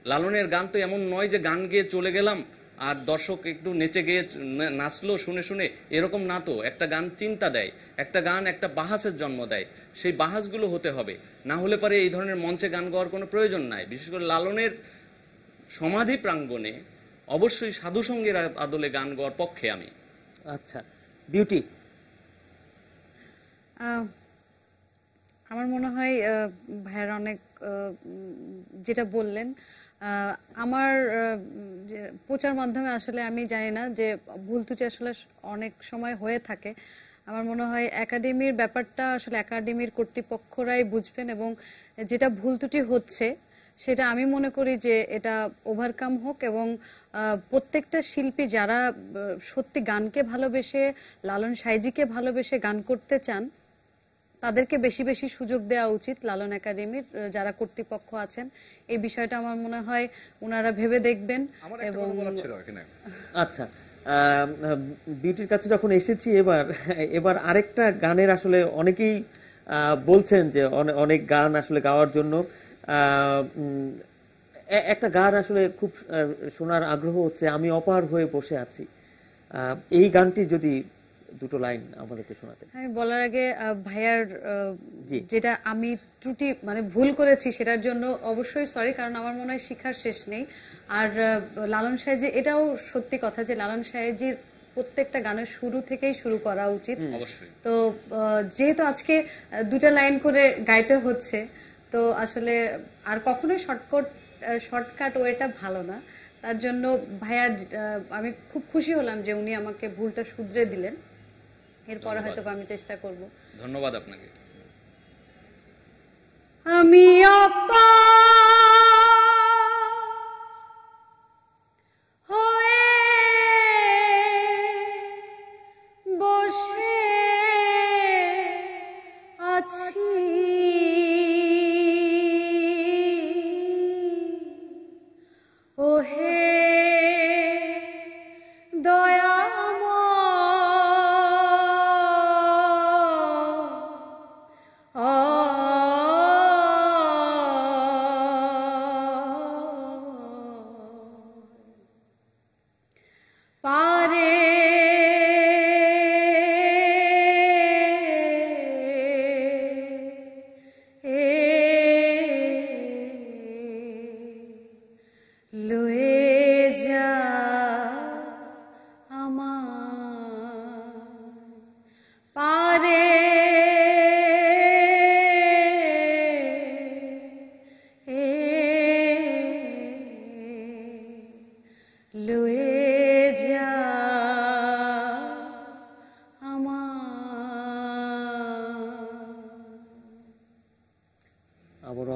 লালনের গান তো এমন নয় যে গান গেয়ে চলে গেলাম আর দর্শক একটু নেচে গিয়ে নাচলো শুনে শুনে, এরকম না তো। একটা গান চিন্তা দেয়, একটা গান একটা বাহাসের জন্ম দেয়, সেই বাহাসগুলো হতে হবে। না হলে পরে এই ধরনের মঞ্চে গান গাওয়ার কোনো প্রয়োজন নাই। বিশেষ করে লালনের সমাধি প্রাঙ্গণে অবশ্যই সাধুসঙ্গের আদলে গান গাওয়ার পক্ষে আমি। আচ্ছা, বিউটি। আমার মনে হয় ভাইয়ার অনেক যেটা বললেন, আমার প্রচার মাধ্যমে আসলে আমি জানি না যে ভুল ত্রুটি আসলে অনেক সময় হয়ে থাকে। আমার মনে হয় একাডেমির ব্যাপারটা আসলে একাডেমির কর্তৃপক্ষরাই বুঝবেন, এবং যেটা ভুল ত্রুটি হচ্ছে সেটা আমি মনে করি যে এটা ওভারকাম হোক, এবং প্রত্যেকটা শিল্পী যারা সত্যি গানকে ভালোবেসে, লালন সাইজিকে ভালোবেসে গান করতে চান, তাদেরকে বেশি বেশি সুযোগ দেওয়া উচিত। লালন একাডেমির যারা কর্তৃপক্ষ আছেন এই বিষয়টা আমার মনে হয় ওনারা ভেবে দেখবেন। এবং আচ্ছা, বিউটির কাছে যখন এসেছি এবার আরেকটা গানের আসলে অনেকেই বলছেন যে অনেক গান আসলে গাওয়ার জন্য একটা গান আসলে খুব শোনার আগ্রহ হচ্ছে, আমি অপার হয়ে বসে আছি। এই গানটি যদি দুটো লাইন আমাদেরকে শোনাতে। আমি বলার আগে ভাইয়ার যেটা আমি ত্রুটি মানে ভুল করেছি সেটার জন্য অবশ্যই সরি, কারণ আমার মনে হয় শিখার শেষ নেই। আর লালন সাহেজি, এটাও সত্যি কথা যে লালন সাহেজির প্রত্যেকটা গানের শুরু থেকেই শুরু করা উচিত। তো যেহেতু আজকে দুটা লাইন করে গাইতে হচ্ছে, তো আসলে আর কখনোই শর্টকাট ওয়েটা ভালো না। তার জন্য ভাইয়া আমি খুব খুশি হলাম যে উনি আমাকে ভুলটা শুধরে দিলেন। এরপরে হয়তো আমি চেষ্টা করব। ধন্যবাদ আপনাকে। আমি অপা হয়ে বসে আছি, ওহে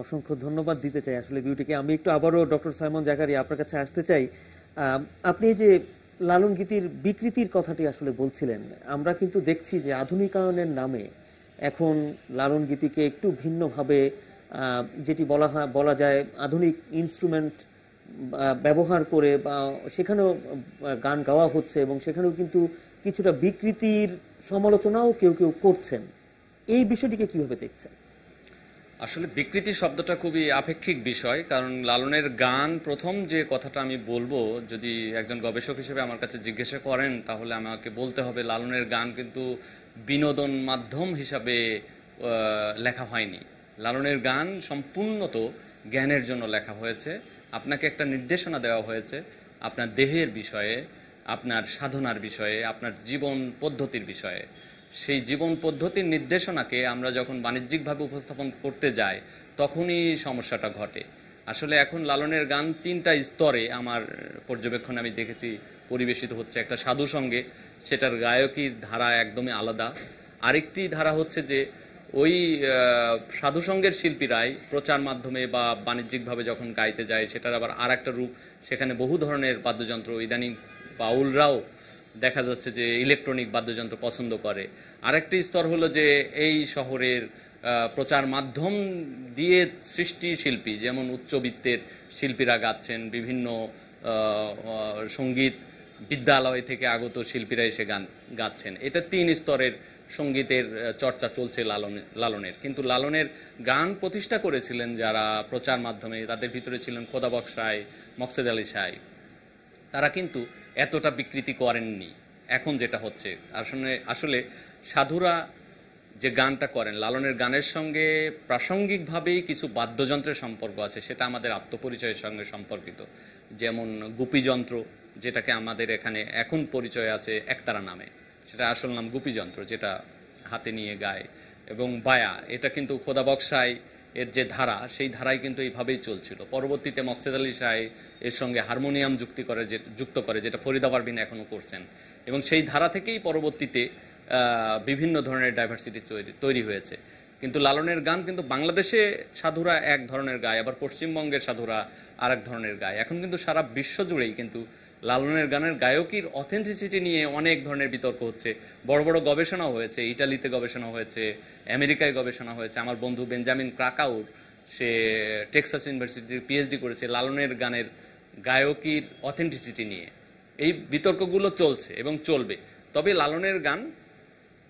অসংখ্য ধন্যবাদ দিতে চাই আসলে বিউটিকে। আমি একটু আবারও ডক্টর সাইমন জাকারিয়া আপনার কাছে আসতে চাই। আপনি যে লালন গীতির বিকৃতির কথাটি আসলে বলছিলেন, আমরা কিন্তু দেখছি যে আধুনিকায়নের নামে এখন লালন গীতিকে একটু ভিন্নভাবে যেটি বলা যায় আধুনিক ইনস্ট্রুমেন্ট ব্যবহার করে বা সেখানেও গান গাওয়া হচ্ছে এবং সেখানেও কিন্তু কিছুটা বিকৃতির সমালোচনাও কেউ কেউ করছেন। এই বিষয়টিকে কিভাবে দেখছেন? আসলে বিকৃতি শব্দটা খুবই আপেক্ষিক বিষয়, কারণ লালনের গান, প্রথম যে কথাটা আমি বলবো, যদি একজন গবেষক হিসেবে আমার কাছে জিজ্ঞাসা করেন তাহলে আমাকে বলতে হবে লালনের গান কিন্তু বিনোদন মাধ্যম হিসাবে লেখা হয়নি। লালনের গান সম্পূর্ণত জ্ঞানের জন্য লেখা হয়েছে। আপনাকে একটা নির্দেশনা দেওয়া হয়েছে আপনার দেহের বিষয়ে, আপনার সাধনার বিষয়ে, আপনার জীবন পদ্ধতির বিষয়ে। সেই জীবন পদ্ধতির নির্দেশনাকে আমরা যখন বাণিজ্যিকভাবে উপস্থাপন করতে যাই তখনই সমস্যাটা ঘটে। আসলে এখন লালনের গান 3টা স্তরে আমার পর্যবেক্ষণে আমি দেখেছি পরিবেশিত হচ্ছে। একটা সাধু সঙ্গে, সেটার গায়কীর ধারা একদমই আলাদা। আরেকটি ধারা হচ্ছে যে ওই সাধুসঙ্গের শিল্পীরাই প্রচার মাধ্যমে বা বাণিজ্যিকভাবে যখন গাইতে যায় সেটার আবার আর একটা রূপ, সেখানে বহু ধরনের বাদ্যযন্ত্র, ইদানিং বাউলরাও দেখা যাচ্ছে যে ইলেকট্রনিক বাদ্যযন্ত্র পছন্দ করে। আরেকটি স্তর হলো যে এই শহরের প্রচার মাধ্যম দিয়ে সৃষ্টি শিল্পী, যেমন উচ্চবিত্তের শিল্পীরা গাচ্ছেন, বিভিন্ন সঙ্গীত বিদ্যালয় থেকে আগত শিল্পীরা এসে গান গাচ্ছেন। এটা 3 স্তরের সঙ্গীতের চর্চা চলছে লালনের। কিন্তু লালনের গান প্রতিষ্ঠা করেছিলেন যারা প্রচার মাধ্যমে, তাদের ভিতরে ছিলেন খোদাবক্স রায়, মকসেদ আলী সাই। তারা কিন্তু এতটা বিকৃতি করেননি। এখন যেটা হচ্ছে আসলে সাধুরা যে গানটা করেন, লালনের গানের সঙ্গে প্রাসঙ্গিকভাবেই কিছু বাদ্যযন্ত্রের সম্পর্ক আছে, সেটা আমাদের আত্মপরিচয়ের সঙ্গে সম্পর্কিত। যেমন গুপিযন্ত্র, যেটাকে আমাদের এখানে এখন পরিচয় আছে একতারা নামে, সেটা আসল নাম গুপিযন্ত্র, যেটা হাতে নিয়ে গায়। এবং বায়া, এটা কিন্তু খোদাবক্স সাই এর যে ধারা, সেই ধারাই কিন্তু এইভাবেই চলছিল। পরবর্তীতে মকসেদ আলী সাই এর সঙ্গে হারমোনিয়াম যুক্ত করে, যেটা ফরিদা পারভিন এখনো করছেন। এবং সেই ধারা থেকেই পরবর্তীতে বিভিন্ন ধরনের ডাইভার্সিটি তৈরি হয়েছে। কিন্তু লালনের গান কিন্তু বাংলাদেশে সাধুরা এক ধরনের গায়, আবার পশ্চিমবঙ্গের সাধুরা আর এক ধরনের গায়। এখন কিন্তু সারা বিশ্ব জুড়েই কিন্তু লালনের গানের গায়কির অথেন্টিসিটি নিয়ে অনেক ধরনের বিতর্ক হচ্ছে। বড় বড় গবেষণাও হয়েছে, ইটালিতে গবেষণা হয়েছে, আমেরিকায় গবেষণা হয়েছে। আমার বন্ধু বেঞ্জামিন ক্রাকাউর, সে টেক্সাস ইউনিভার্সিটির পিএইচডি করেছে লালনের গানের গায়কির অথেন্টিসিটি নিয়ে। এই বিতর্কগুলো চলছে এবং চলবে। তবে লালনের গান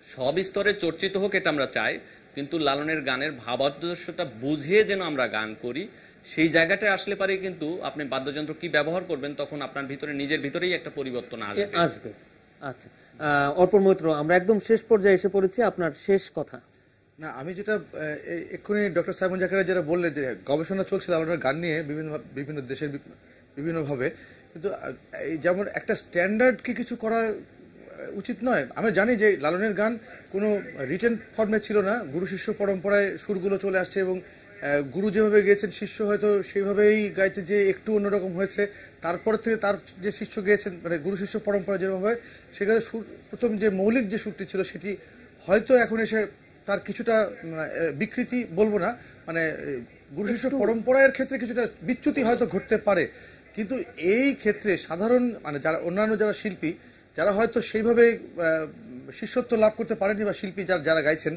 সব স্তরে চর্চিত হোক, এটা আমরা চাই, কিন্তু লালনের গানের ভাবাদর্শটা বুঝিয়ে যেন আমরা গান করি, সেই জায়গাটা আসলে পারে। কিন্তু আপনি বাদ্যযন্ত্র কি ব্যবহার করবেন, তখন আপনার ভিতরে, নিজের ভিতরেই একটা পরিবর্তন আসবে। আচ্ছা, অর্পণ মৈত্র, আমরা একদম শেষ পর্যায়ে এসে পড়েছি। আপনার শেষ কথা। না, আমি যেটা এক্ষুনি ডক্টর সাইমন জাকারিয়া যেটা বললেন যে গবেষণা চলছে লালনের গান নিয়ে বিভিন্ন দেশের বিভিন্নভাবে, কিন্তু যেমন একটা স্ট্যান্ডার্ডকে কিছু করা উচিত নয়। আমরা জানি যে লালনের গান কোনো রিটেন ফর্মে ছিল না, গুরু শিষ্য পরম্পরায় সুরগুলো চলে আসছে এবং গুরু যেভাবে গেয়েছেন শিষ্য হয়তো সেইভাবেই গাইতে যে একটু অন্যরকম হয়েছে। তারপর থেকে তার যে শিষ্য গেয়েছেন, মানে গুরু শিষ্য পরম্পরা যেরকম হয়, সেখানে সুর, প্রথম যে মৌলিক যে সুরটি ছিল সেটি হয়তো এখন এসে তার কিছুটা বিকৃতি বলবো না, মানে গুরু শিষ্য পরম্পরার ক্ষেত্রে কিছুটা বিচ্যুতি হয়তো ঘটতে পারে। কিন্তু এই ক্ষেত্রে সাধারণ, মানে যারা অন্যান্য যারা শিল্পী, যারা হয়তো সেইভাবে শিষ্যত্ব লাভ করতে পারেনি, বা শিল্পী যারা গাইছেন,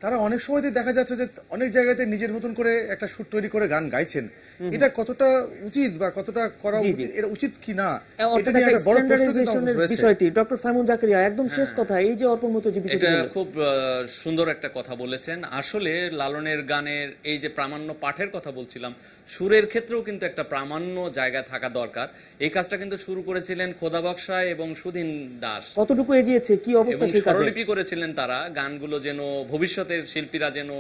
তারা অনেক সময়তে দেখা যাচ্ছে যে অনেক জায়গাতে নিজের মতন করে একটা সুর তৈরি করে গান গাইছেন। এটা কতটা উচিত বা কতটা করা উচিত, এটা উচিত কি না, এটা নিয়ে একটা বড় বিষয়টি। ডক্টর সাইমন জাকারিয়া, একদম শেষ কথা। এই যে অর্পণ মতো যে বিষয়টা, এটা খুব সুন্দর একটা কথা বলেছেন। আসলে লালনের গানের এই যে প্রামাণ্য পাঠের কথা বলছিলাম, সুরের ক্ষেত্রেও কিন্তু একটা প্রামাণ্য জায়গা থাকা দরকার। এই কাজটা কিন্তু শুরু করেছিলেন খোদাবক্স রায় এবং সুধীন দাস। কতটুকু এগিয়েছে, কি অবস্থা? এবং স্বরলিপি করেছিলেন তারা, গানগুলো যেন ভবিষ্যতের শিল্পীরা যেন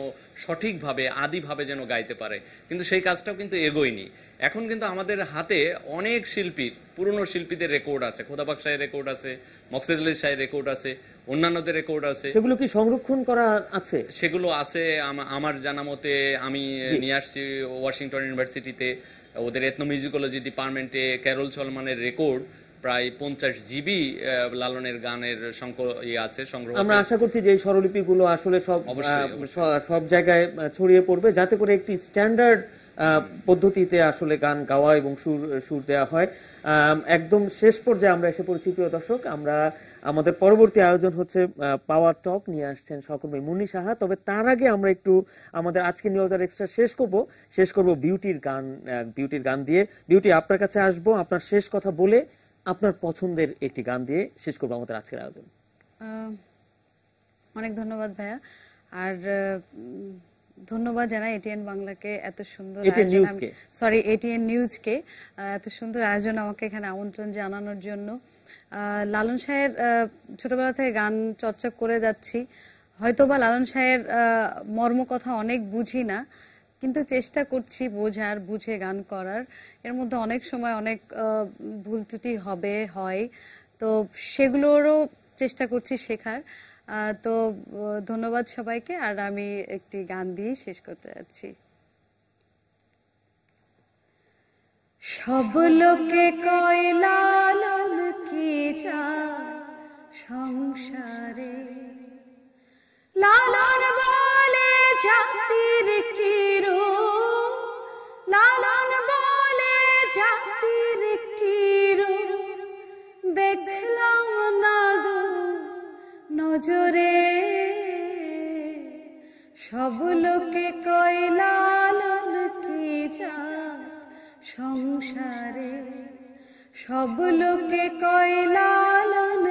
সঠিকভাবে, আদিভাবে যেন গাইতে পারে। কিন্তু সেই কাজটাও কিন্তু এগোয়নি। এখন কিন্তু আমাদের হাতে অনেক শিল্পীর, পুরনো শিল্পীদের রেকর্ড আছে, খোদাবক্স রায়ের রেকর্ড আছে, মকসেদ আলী সাহের রেকর্ড আছে, অন্যান্যদের রেকর্ড আছে। সেগুলো কি সংরক্ষণ করা আছে? সেগুলো আছে আমার জানা মতে। আমি নিয়ে আসছি ওয়াশিংটন ইউনিভার্সিটিতে, ওদের এথনোমিউজিকোলজি ডিপার্টমেন্টে ক্যারল সলমানের রেকর্ড প্রায় 50 জিবি লালনের গানের আছে সংগ্রহ আমরা আছে। আশা করছি যে এই স্বরলিপিগুলো আসলে সব অবশ্যই, সব জায়গায় ছড়িয়ে পড়বে, যাতে করে একটি স্ট্যান্ডার্ড পদ্ধতিতে আসলে গান গাওয়া এবং সুর দেওয়া হয়। একদম শেষ পর্যায়ে আমরা এসে পড়েছি প্রিয় দর্শক। আমরা আমাদের পরবর্তী আয়োজন হচ্ছে পাওয়ার টক, নিয়ে আসছেন সহকর্মী মুন্নি সাহা। তবে তার আগে আমরা একটু আমাদের আজকে নিউজ আর এক্সট্রা শেষ করব বিউটির গান দিয়ে। বিউটি, আপনার কাছে আসবো, আপনার শেষ কথা বলে আপনার পছন্দের একটি গান দিয়ে শেষ করবো আমাদের আজকের আয়োজন। অনেক ধন্যবাদ ভাইয়া, আর ধন্যবাদ জানাই এটিএন বাংলাকে এত সুন্দর এটিএন নিউজকে এত সুন্দর আয়োজন, আমাকে এখানে আমন্ত্রণ জানানোর জন্য। লালন শাহের ছোটবেলা থেকে গান চর্চা করে যাচ্ছি, হয়তোবা লালন শাহের মর্মকথা অনেক বুঝি না, কিন্তু চেষ্টা করছি বুঝে গান করার। এর মধ্যে অনেক সময় অনেক ভুল ত্রুটি হয়, তো সেগুলোরও চেষ্টা করছি শেখার। তো ধন্যবাদ সবাইকে, আর আমি একটি গান দিয়ে শেষ করতে যাচ্ছি। সব লোকে কয় লালন কি যায় সংসারে, লালন বলে জাতির কি রূপ, লালন বলে জাতির কি রূপ, দেখলাম না নজরে। সব লোকে কয় লালন কি জাত সংসারে, সব লোকে কয় লালন